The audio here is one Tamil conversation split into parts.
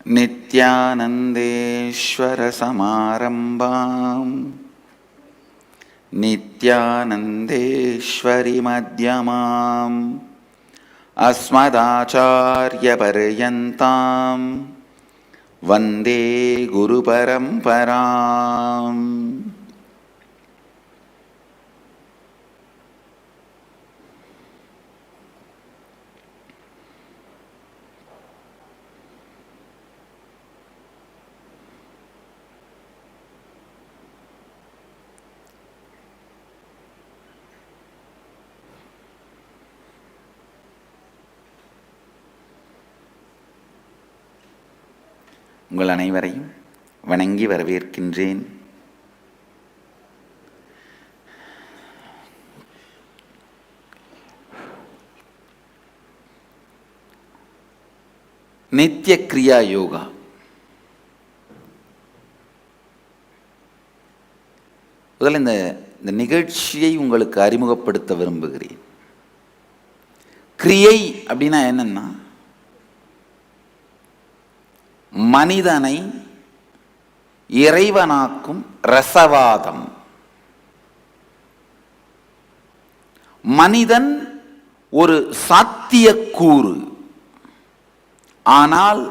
நித்யானந்தேஸ்வரசமாரம்பாம் நித்யானந்தேஸ்வரி மத்யமாம் அஸ்மதாச்சார்யபர்யந்தாம் வந்தே குருபரம்பராம். உங்கள் அனைவரையும் வணங்கி வரவேற்கின்றேன். நித்திய கிரியா யோகா. முதல்ல இந்த நிகழ்ச்சியை உங்களுக்கு அறிமுகப்படுத்த விரும்புகிறேன். கிரியை அப்படின்னா என்னன்னா, மனிதனை இறைவனாக்கும் ரசவாதம். மனிதன் ஒரு சாத்தியக்கூறு, ஆனால்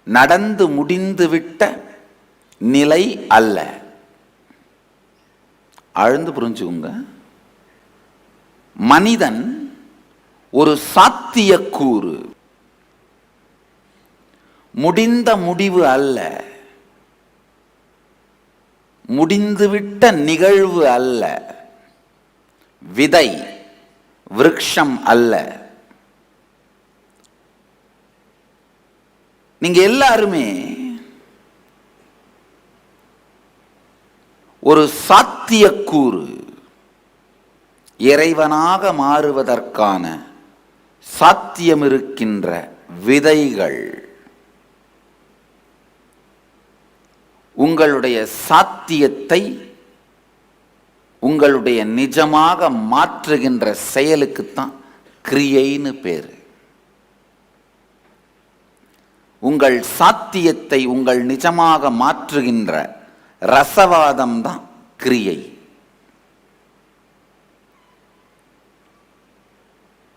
நடந்து முடிந்துவிட்ட நிலை அல்ல. ஆழ்ந்து புரிஞ்சுங்க. மனிதன் ஒரு சாத்தியக்கூறு, முடிந்த முடிவு அல்ல, முடிந்துவிட்ட நிகழ்வு அல்ல, விதை விருட்சம் அல்ல. நீங்க எல்லாருமே ஒரு சாத்தியக்கூறு, இறைவனாக மாறுவதற்கான சாத்தியம் இருக்கின்ற விதைகள். உங்களுடைய சாத்தியத்தை உங்களுடைய நிஜமாக மாற்றுகின்ற செயலுக்குத்தான் கிரியைன்னு பேரு. உங்கள் சாத்தியத்தை உங்கள் நிஜமாக மாற்றுகின்ற ரசவாதம் தான் கிரியை.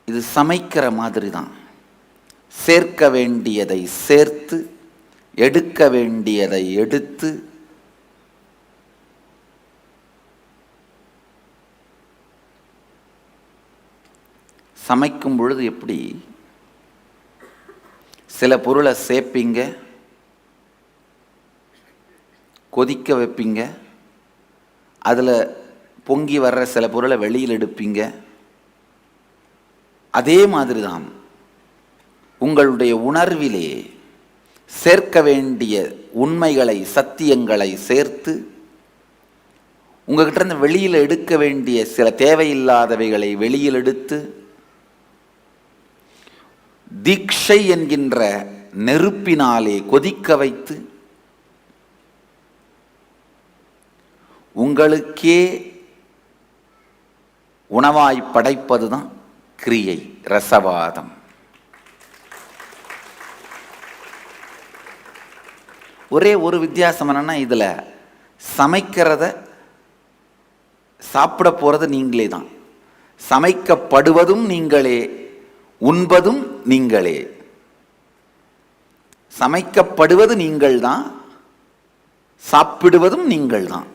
இது சமைக்கிற மாதிரி தான். சேர்க்க வேண்டியதை சேர்த்து, எடுக்க வேண்டியதை எடுத்து, சமைக்கும் பொழுது எப்படி சில பொருளை சேர்ப்பீங்க, கொதிக்க வைப்பீங்க, அதில் பொங்கி வர்ற சில பொருளை வெளியில் எடுப்பீங்க. அதே மாதிரிதான் உங்களுடைய உணர்விலே சேர்க்க வேண்டிய உண்மைகளை, சத்தியங்களை சேர்த்து, உங்ககிட்ட இருந்து வெளியில் எடுக்க வேண்டிய சில தேவையில்லாதவைகளை வெளியில் எடுத்து, தீட்சை என்கின்ற நெருப்பினாலே கொதிக்க வைத்து, உங்களுக்கே உணவாய் படைப்பதுதான் கிரியை, ரசவாதம். ஒரே ஒரு வித்தியாசம் என்னன்னா, இதுல சமைக்கிறத சாப்பிட போறது நீங்களே தான், சமைக்கப்படுவதும் நீங்களே, உண்பதும் நீங்களே. சமைக்கப்படுவது நீங்கள் தான், சாப்பிடுவதும் நீங்கள் தான்.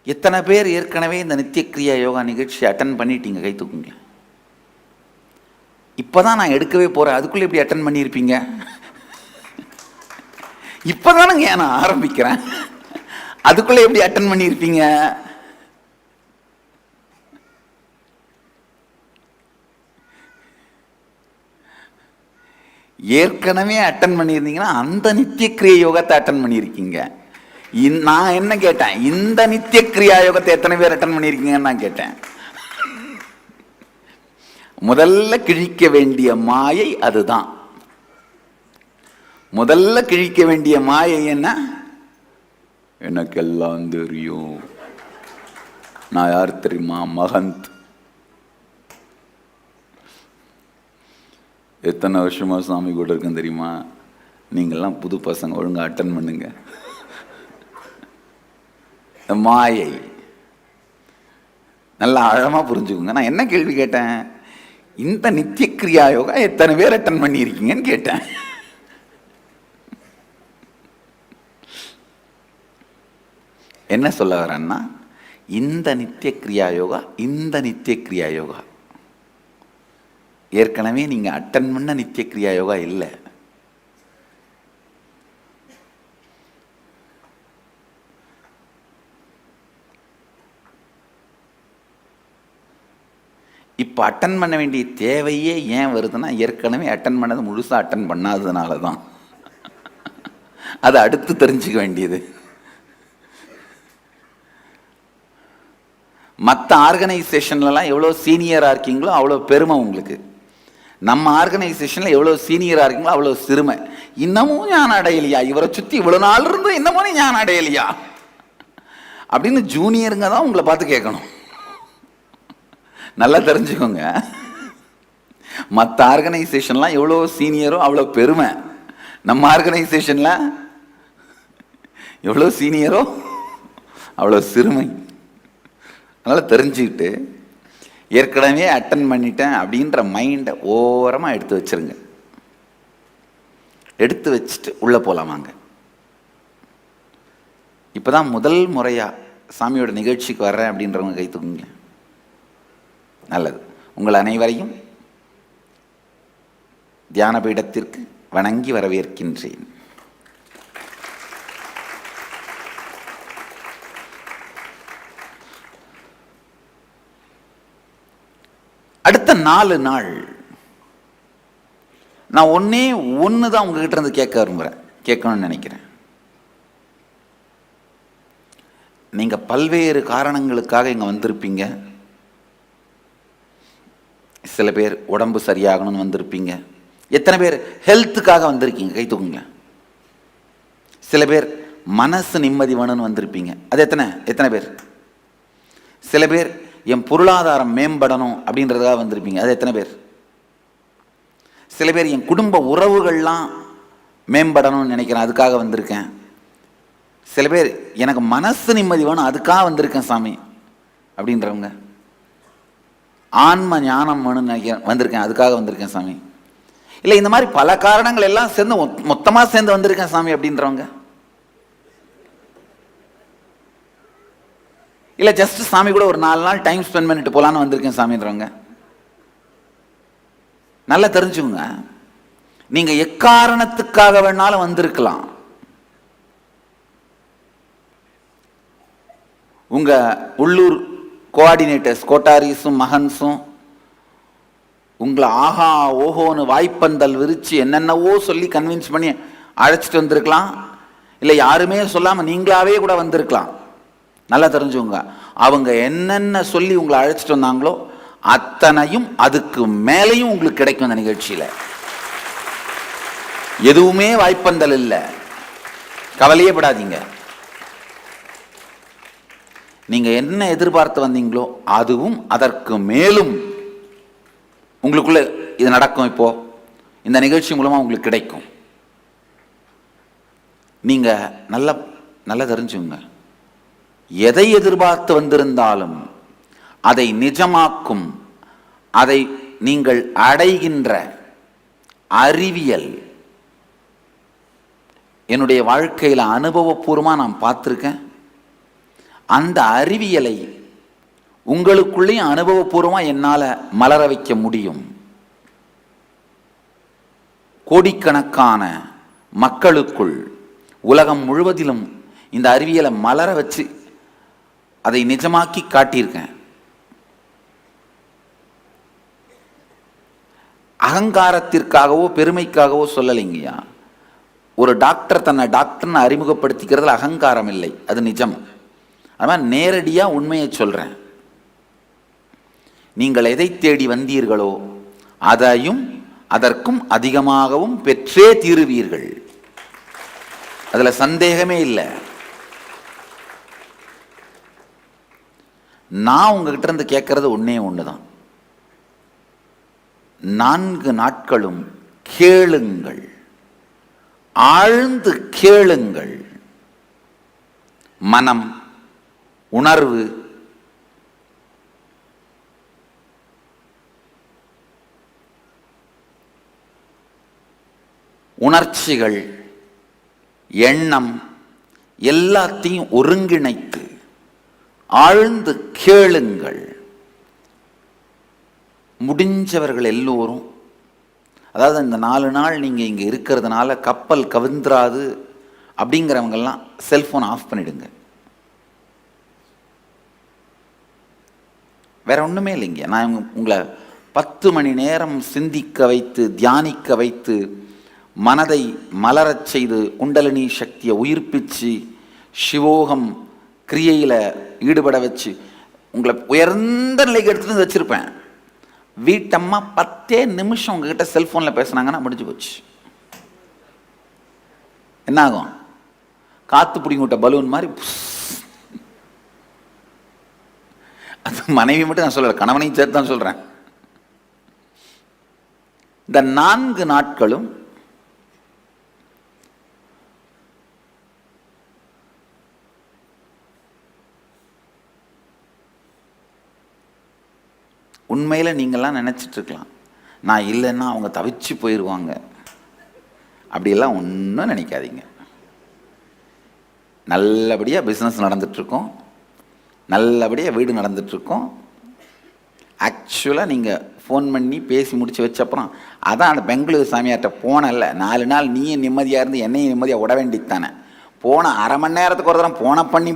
எத்தனை பேர் ஏற்கனவே இந்த நித்திய கிரியா யோகா நிகழ்ச்சி அட்டன் பண்ணிட்டீங்க? கை தூக்குங்க. இப்பதான் நான் எடுக்கவே போறேன், அதுக்குள்ள எப்படி அட்டன் பண்ணியிருப்பீங்க? இப்பதானுங்க நான் ஆரம்பிக்கிறேன், அதுக்குள்ள எப்படி அட்டன் பண்ணியிருப்பீங்க? ஏற்கனவே அட்டன் பண்ணியிருந்தீங்கன்னா அந்த நித்திய கிரியா யோகத்தை அட்டன் பண்ணியிருக்கீங்க. நான் என்ன கேட்டேன், இந்த நித்திய கிரியா யோகத்தை எத்தனை பேர் அட்டன் பண்ணியிருக்கீங்கன்னு நான் கேட்டேன். முதல்ல கிழிக்க வேண்டிய மாயை அதுதான். முதல்ல கிழிக்க வேண்டிய மாயை என்ன? எனக்கெல்லாம் தெரியும். நான் யார் தெரியுமா? மகந்த். எத்தனை வருஷமா சாமி கூட இருக்கேன் தெரியுமா? நீங்கள்லாம் புது பசங்க, ஒழுங்கா அட்டன் பண்ணுங்க. மாயை நல்லா ஆழமா புரிஞ்சுக்கோங்க. நான் என்ன கேள்வி கேட்டேன்? இந்த நித்திய கிரியா யோகா எத்தனை பேர் அட்டன் பண்ணியிருக்கீங்கன்னு கேட்டேன். என்ன சொல்ல வரேன்னா, இந்த நித்திய கிரியா யோகா ஏற்கனவே நீங்க அட்டன் பண்ண நித்திய கிரியா யோகா இல்லை. இப்போ அட்டன் பண்ண வேண்டிய தேவையே ஏன் வருதுன்னா, ஏற்கனவே அட்டன் பண்ணது முழுசா அட்டன் பண்ணாததுனால தான். அது அடுத்து தெரிஞ்சுக்க வேண்டியது. மற்ற ஆர்கனைசேஷன்லாம் எவ்வளோ சீனியராக இருக்கீங்களோ அவ்வளோ பெருமை உங்களுக்கு. நம்ம ஆர்கனைசேஷனில் எவ்வளோ சீனியராக இருக்கீங்களோ அவ்வளோ சிறுமை. இன்னமும் ஞானம் அடையலையா, இவரை சுற்றி இவ்வளோ நாள் இருந்தும் இன்னமும் ஞானம் அடையலையா அப்படின்னு ஜூனியருங்க தான் உங்களை பார்த்து கேட்கணும். நல்லா தெரிஞ்சுக்கோங்க. மற்ற ஆர்கனைசேஷன்லாம் எவ்வளோ சீனியரோ அவ்வளோ பெருமை. நம்ம ஆர்கனைசேஷனில் எவ்வளோ சீனியரோ அவ்வளோ சிறுமை. அதனால் தெரிஞ்சுக்கிட்டு ஏற்கனவே அட்டன் பண்ணிட்டேன் அப்படின்ற மைண்டை ஓரமாக எடுத்து வச்சிருங்க. எடுத்து வச்சுட்டு உள்ளே போகலாமாங்க. இப்போ தான் முதல் முறையாக சாமியோட நிகழ்ச்சிக்கு வர்றேன் அப்படின்றவங்க கை தூக்குங்க. நல்லது. உங்கள் அனைவரையும் தியான பீடத்திற்கு வணங்கி வரவேற்கின்றேன். அடுத்த 4 நாள் நான் ஒன்று தான் உங்ககிட்ட இருந்து கேட்கணும்னு நினைக்கிறேன். நீங்க பல்வேறு காரணங்களுக்காக இங்க வந்திருப்பீங்க. சில பேர் உடம்பு சரியாகணும்னு வந்திருப்பீங்க. எத்தனை பேர் ஹெல்த்துக்காக வந்திருக்கீங்க? கை தூக்குங்க. சில பேர் மனசு நிம்மதி வேணும்னு வந்திருப்பீங்க. அது எத்தனை பேர்? சில பேர் என் பொருளாதாரம் மேம்படணும் அப்படின்றதுக்காக வந்திருப்பீங்க. அது எத்தனை பேர்? சில பேர் என் குடும்ப உறவுகள்லாம் மேம்படணும்னு நினைக்கிறேன், அதுக்காக வந்திருக்கேன். சில பேர் எனக்கு மனசு நிம்மதி வேணும், அதுக்காக வந்திருக்கேன் சாமி அப்படின்றவங்க. ஆன்ம ஞானம் வேணும்னு நினைக்கிறேன், வந்திருக்கேன், அதுக்காக வந்திருக்கேன் சாமி. இல்லை, இந்த மாதிரி பல காரணங்கள் எல்லாம் சேர்ந்து மொத்தமாக சேர்ந்து வந்திருக்கேன் சாமி அப்படின்றவங்க. இல்லை, ஜஸ்ட் சாமி கூட ஒரு 4 நாள் டைம் ஸ்பெண்ட் பண்ணிட்டு போகலான்னு வந்திருக்கேன் சாமின்றவங்க. நல்லா தெரிஞ்சுங்க. நீங்க எக்காரணத்துக்காக வேணாலும் வந்திருக்கலாம். உங்க உள்ளூர் கோஆர்டினேட்டர்ஸ், கோட்டாரிஸும் மகன்ஸும் உங்களை ஆஹா ஓஹோன்னு வாய்ப்பந்தல் விரிச்சு என்னென்னவோ சொல்லி கன்வின்ஸ் பண்ணி அழைச்சிட்டு வந்திருக்கலாம். இல்லை, யாருமே சொல்லாம நீங்களாவே கூட வந்திருக்கலாம். நல்லா தெரிஞ்சுங்க. அவங்க என்னென்ன சொல்லி உங்களை அழைச்சிட்டு வந்தாங்களோ அத்தனையும் அதுக்கு மேலையும் உங்களுக்கு கிடைக்கும். அந்த நிகழ்ச்சியில எதுவுமே வாய்ப்பந்தல் இல்லை, கவலையே படாதீங்க. நீங்க என்ன எதிர்பார்த்து வந்தீங்களோ அதுவும் அதற்கு மேலும் உங்களுக்குள்ள இது நடக்கும். இப்போ இந்த நிகழ்ச்சி மூலமா உங்களுக்கு கிடைக்கும். நீங்க நல்லா தெரிஞ்சுங்க. எதை எதிர்பார்த்து வந்திருந்தாலும் அதை நிஜமாக்கும், அதை நீங்கள் அடைகின்ற அறிவியல் என்னுடைய வாழ்க்கையில் அனுபவபூர்வமாக நான் பார்த்துருக்கேன். அந்த அறிவியலை உங்களுக்குள்ளேயும் அனுபவபூர்வமாக என்னால் மலர வைக்க முடியும். கோடிக்கணக்கான மக்களுக்குள் உலகம் முழுவதிலும் இந்த அறிவியலை மலர வச்சு அதை நிஜமாக்கி காட்டியிருக்கேன். அகங்காரத்திற்காகவோ பெருமைக்காகவோ சொல்லலைங்கய்யா. ஒரு டாக்டர் தன்னை டாக்டர்னு அறிமுகப்படுத்திக்கிறதுல அகங்காரம் இல்லை, அது நிஜம். அதனால் நேரடியாக உண்மையை சொல்கிறேன். நீங்கள் எதை தேடி வந்தீர்களோ அதையும் அதற்கும் அதிகமாகவும் பெற்றே தீருவீர்கள். அதில் சந்தேகமே இல்லை. நான் உங்ககிட்ட இருந்து கேட்கறது ஒண்ணே ஒண்ணுதான். 4 நாட்களும் கேளுங்கள், ஆழ்ந்து கேளுங்கள். மனம், உணர்வு, உணர்ச்சிகள், எண்ணம் எல்லாத்தையும் ஒருங்கிணைத்து ஆழ்ந்து கேளுங்கள். முடிஞ்சவர்கள் எல்லோரும், அதாவது இந்த 4 நாள் நீங்கள் இங்கே இருக்கிறதுனால கப்பல் கவிழ்ந்துராது அப்படிங்கிறவங்கெல்லாம் செல்ஃபோன் ஆஃப் பண்ணிடுங்க. வேற ஒன்றுமே இல்லைங்க. நான் உங்களை 10 மணி நேரம் சிந்திக்க வைத்து, தியானிக்க வைத்து, மனதை மலரச் செய்து, குண்டலினி சக்தியை உயிர்ப்பிச்சு, சிவோகம் கிரியையில் ஈடுபட வச்சு உங்களை உயர்ந்த நிலைக்கு எடுத்துகிட்டு வச்சுருப்பேன். வீட்டம்மா 10 நிமிஷம் உங்ககிட்ட செல்ஃபோனில் பேசுனாங்கன்னா முடிஞ்சு போச்சு. என்ன ஆகும்? காற்று பிடிங்கி விட்ட பலூன் மாதிரி. அது மனைவி மட்டும் நான் சொல்லலை, கணவனையும் சேர்த்து தான் சொல்கிறேன். இந்த 4 நாட்களும் உண்மையில் நீங்கள்லாம் நினச்சிட்டு இருக்கலாம், நான் இல்லைன்னா அவங்க தவிச்சு போயிடுவாங்க. அப்படியெல்லாம் ஒன்றும் நினைக்காதீங்க. நல்லபடியாக பிஸ்னஸ் நடந்துட்டுருக்கோம், நல்லபடியாக வீடு நடந்துட்டுருக்கோம். ஆக்சுவலாக நீங்கள் ஃபோன் பண்ணி பேசி முடித்து வச்சப்புறம், அதான் அந்த பெங்களூர் சாமியார்கிட்ட போனல 4 நாள் நீயும் நிம்மதியாக இருந்து என்னையும் நிம்மதியாக விட வேண்டியது தானே. போன அரை மணி நேரத்துக்கு ஒரு தரம்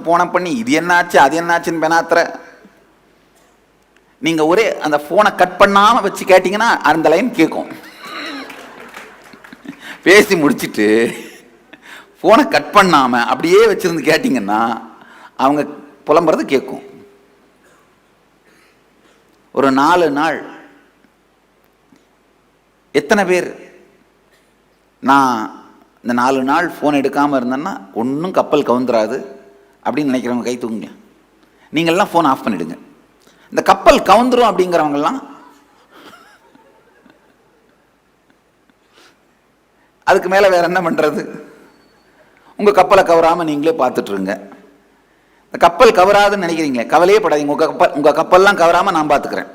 போன பண்ணி இது என்னாச்சு அது என்னாச்சுன்னு பெனாத்துற. நீங்கள் ஒரே அந்த ஃபோனை கட் பண்ணாமல் வச்சு கேட்டிங்கன்னா அந்த லைன் கேட்கும். பேசி முடிச்சுட்டு ஃபோனை கட் பண்ணாமல் அப்படியே வச்சுருந்து கேட்டிங்கன்னா அவங்க புலம்புறது கேட்கும். ஒரு 4 நாள் எத்தனை பேர் நான் இந்த 4 நாள் ஃபோன் எடுக்காமல் இருந்தேன்னா ஒன்றும் கப்பல் கவுந்துராது அப்படின்னு நினைக்கிறவங்க கை தூங்குங்க. நீங்கள்லாம் ஃபோன் ஆஃப் பண்ணிவிடுங்க. இந்த கப்பல் கவுந்துரும் அப்படிங்கிறவங்கெல்லாம் அதுக்கு மேலே வேற என்ன பண்ணுறது? உங்கள் கப்பலை கவராமல் நீங்களே பார்த்துட்ருங்க. இந்த கப்பல் கவராதுன்னு நினைக்கிறீங்களே, கவலையே படாதீங்க. உங்கள் கப்பல்லாம் கவராமல் நான் பார்த்துக்கிறேன்.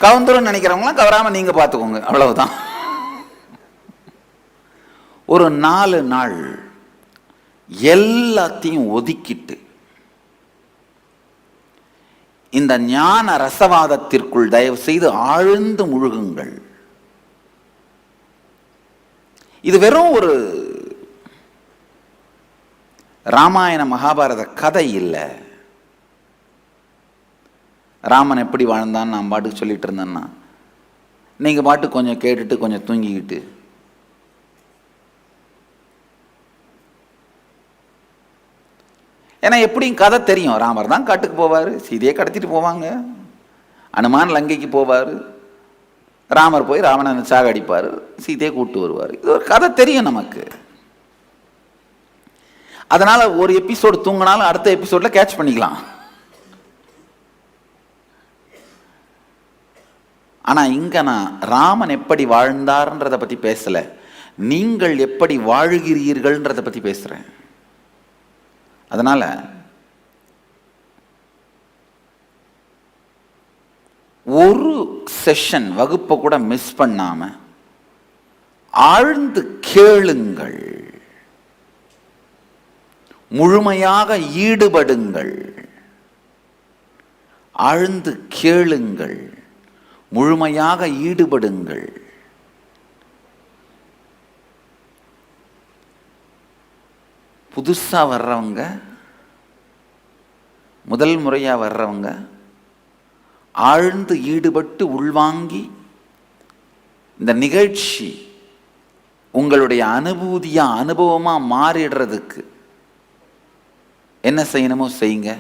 கவுந்துரும் நினைக்கிறவங்களாம் கவராமல் நீங்கள் பார்த்துக்கோங்க, அவ்வளவுதான். ஒரு 4 நாள் எல்லாத்தையும் ஒதுக்கிட்டு இந்த ஞான ரசவாதத்திற்குள் தயவு செய்து ஆழ்ந்து முழுகுங்கள். இது வெறும் ஒரு ராமாயண மகாபாரத கதை இல்லை. ராமன் எப்படி வாழ்ந்தான்னு நான் பாட்டுக்கு சொல்லிட்டு இருந்தேன்னா நீங்க பாட்டு கொஞ்சம் கேட்டுட்டு கொஞ்சம் தூங்கிக்கிட்டு, ஏன்னா எப்படியும் கதை தெரியும். ராமர் தான் காட்டுக்கு போவார், சீதையை கடத்திட்டு போவாங்க, அனுமான் லங்கைக்கு போவார், ராமர் போய் ராவணனை சாகடிப்பார், சீதையை கூட்டு வருவார். இது ஒரு கதை தெரியும் நமக்கு. அதனால ஒரு எபிசோடு தூங்கினாலும் அடுத்த எபிசோட்ல கேட்ச் பண்ணிக்கலாம். ஆனா இங்க நான் ராமன் எப்படி வாழ்ந்தார்ன்றதை பத்தி பேசல, நீங்கள் எப்படி வாழ்கிறீர்கள்ன்றதை பத்தி பேசுறேன். அதனால ஒரு செஷன் வகுப்பை கூட மிஸ் பண்ணாம ஆழ்ந்து கேளுங்கள், முழுமையாக ஈடுபடுங்கள். ஆழ்ந்து கேளுங்கள், முழுமையாக ஈடுபடுங்கள். புதுசா வர்றவங்க, முதல் முறையா வர்றவங்க ஆழ்ந்து ஈடுபட்டு உள்வாங்கி இந்த நிகழ்ச்சி உங்களுடைய அனுபூதியா அனுபவமா மாறிடுறதுக்கு என்ன செய்யணுமோ செய்யுங்க.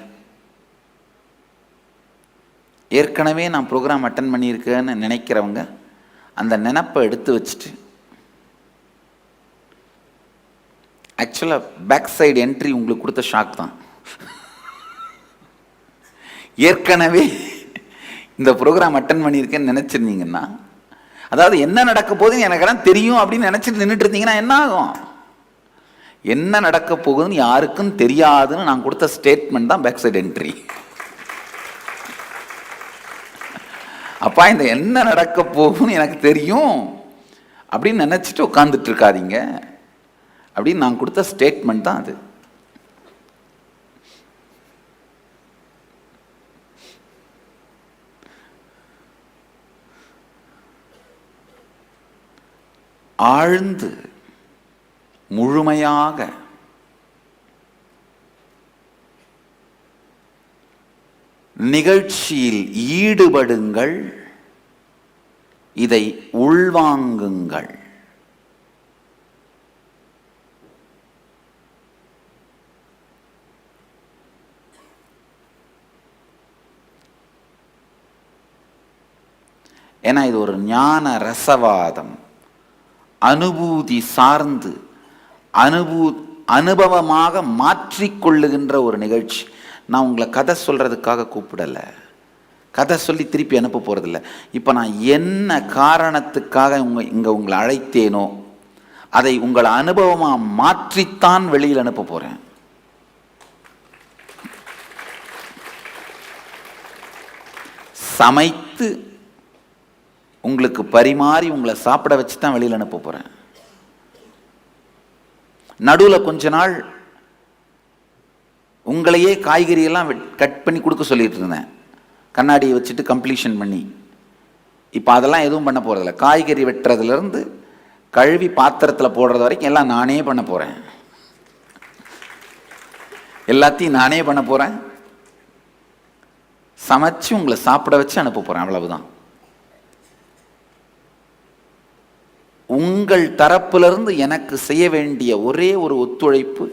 ஏற்கனவே நான் ப்ரோக்ராம் அட்டன் பண்ணியிருக்கேன்னு நினைக்கிறவங்க அந்த நினைப்பை எடுத்து வச்சுட்டு, ஆக்சுவலாக பேக் சைடு என்ட்ரி உங்களுக்கு கொடுத்த ஷாக் தான். ஏற்கனவே இந்த ப்ரோக்ராம் அட்டன் பண்ணியிருக்கேன்னு நினைச்சிருந்தீங்கன்னா, அதாவது என்ன நடக்க போகுதுன்னு எனக்கெல்லாம் தெரியும் அப்படின்னு நினைச்சிட்டு நின்றுட்டு இருந்தீங்கன்னா என்ன ஆகும்? என்ன நடக்க போகுதுன்னு யாருக்கும் தெரியாதுன்னு நான் கொடுத்த ஸ்டேட்மெண்ட் தான் பேக் சைடு என்ட்ரி. அப்பா இந்த என்ன நடக்க போகுதுன்னு எனக்கு தெரியும் அப்படின்னு நினைச்சிட்டு உட்காந்துட்டு இருக்காதீங்க அப்படின்னு நான் கொடுத்த ஸ்டேட்மெண்ட் தான் அது. ஆழ்ந்து முழுமையாக நிகழ்ச்சியில் ஈடுபடுங்கள், இதை உள்வாங்குங்கள். ஏன்னா இது ஒரு ஞான ரசவாதம், அனுபூதி சார்ந்து அனுபவமாக மாற்றிக்கொள்ளுகின்ற ஒரு நிகழ்ச்சி. நான் உங்களை கதை சொல்றதுக்காக கூப்பிடல, கதை சொல்லி திருப்பி அனுப்ப போறதில்லை. இப்போ நான் என்ன காரணத்துக்காக இங்க உங்களை அழைத்தேனோ அதை உங்களை அனுபவமா மாற்றித்தான் வெளியில் அனுப்ப போறேன். சமைத்து உங்களுக்கு பரிமாறி உங்களை சாப்பிட வச்சு தான் வெளியில் அனுப்ப போறேன். நடுவில் கொஞ்ச நாள் உங்களையே காய்கறியெல்லாம் கட் பண்ணி கொடுக்க சொல்லிட்டு இருந்தேன், கண்ணாடியை வச்சுட்டு கம்ப்ளீஷன் பண்ணி. இப்போ அதெல்லாம் எதுவும் பண்ண போறதில்ல. காய்கறி வெட்டுறதுலேருந்து கழுவி பாத்திரத்தில் போடுறது வரைக்கும் எல்லாம் நானே பண்ண போறேன். எல்லாத்தையும் நானே பண்ண போறேன். சமைச்சு உங்களை சாப்பிட வச்சு அனுப்ப போறேன், அவ்வளவுதான். உங்கள் தரப்பிலிருந்து எனக்கு செய்ய வேண்டிய ஒரே ஒரு ஒத்துழைப்பு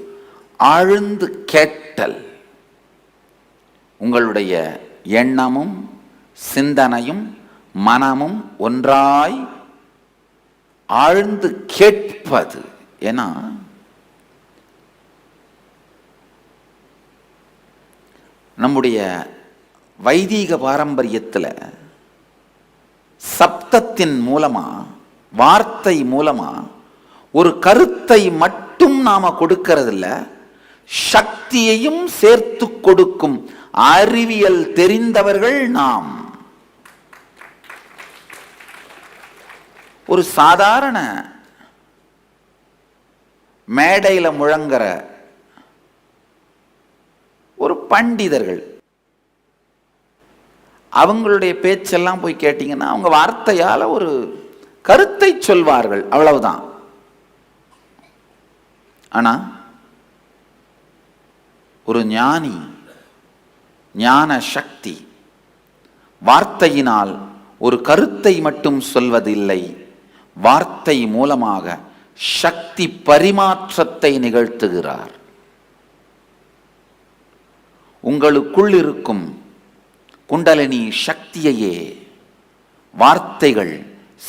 ஆழ்ந்து கேட்டல். உங்களுடைய எண்ணமும் சிந்தனையும் மனமும் ஒன்றாய் ஆழ்ந்து கேட்பது. ஏன்னா நம்முடைய வைதீக பாரம்பரியத்தில் சப்தத்தின் மூலமா, வார்த்தை மூலமா ஒரு கருத்தை மட்டும் நாம கொடுக்கறதில்ல, சக்தியையும் சேர்த்து கொடுக்கும் அறிவியல் தெரிந்தவர்கள் நாம். ஒரு சாதாரண மேடையில முழங்குற ஒரு பண்டிதர்கள், அவங்களுடைய பேச்செல்லாம் போய் கேட்டீங்கன்னா அவங்க வார்த்தையால ஒரு கருத்தை சொல்வார்கள், அவ்வளவுதான். ஆனா ஒரு ஞானி, ஞான சக்தி வார்த்தையினால் ஒரு கருத்தை மட்டும் சொல்வதில்லை, வார்த்தை மூலமாக சக்தி பரிமாற்றத்தை நிகழ்த்துகிறார். உங்களுக்குள் இருக்கும் குண்டலினி சக்தியையே வார்த்தைகள்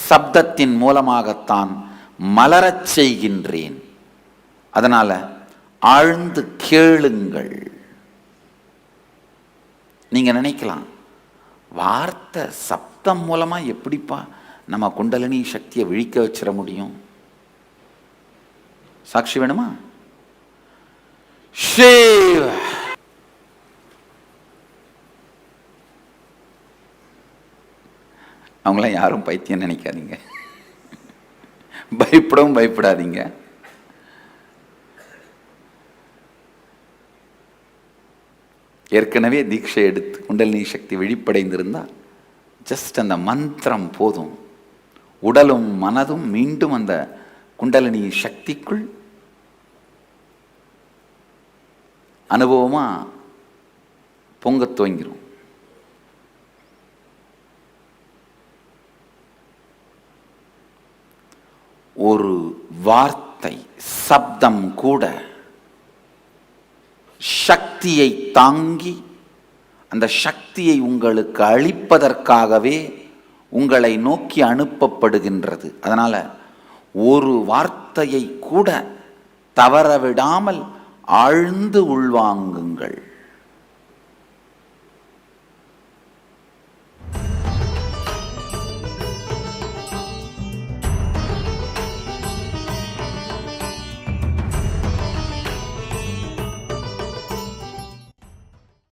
சப்தத்தின் மூலமாகத்தான் மலரச் செய்கின்றேன். அதனால ஆழ்ந்து கேளுங்கள். நீங்க நினைக்கலாம், வார்த்தை சப்தம் மூலமா எப்படிப்பா நம்ம குண்டலினி சக்தியை விழிக்க வச்சிட முடியும்? சாட்சி வேணுமா? ஷேவ் அவங்களாம் யாரும் பைத்தியம் நினைக்காதீங்க, பயப்படவும் பயப்படாதீங்க. ஏற்கனவே தீட்சை எடுத்து குண்டலினி சக்தி விழிப்படைந்திருந்தா ஜஸ்ட் அந்த மந்திரம் போதும், உடலும் மனதும் மீண்டும் அந்த குண்டலினி சக்திக்குள் அனுபவமா பொங்க துவங்கிரும். ஒரு வார்த்தை சப்தம் கூட சக்தியை தாங்கி அந்த சக்தியை உங்களுக்கு அளிப்பதற்காகவே உங்களை நோக்கி அனுப்பப்படுகின்றது. அதனால ஒரு வார்த்தையை கூட தவறவிடாமல் ஆழ்ந்து உள்வாங்குங்கள்.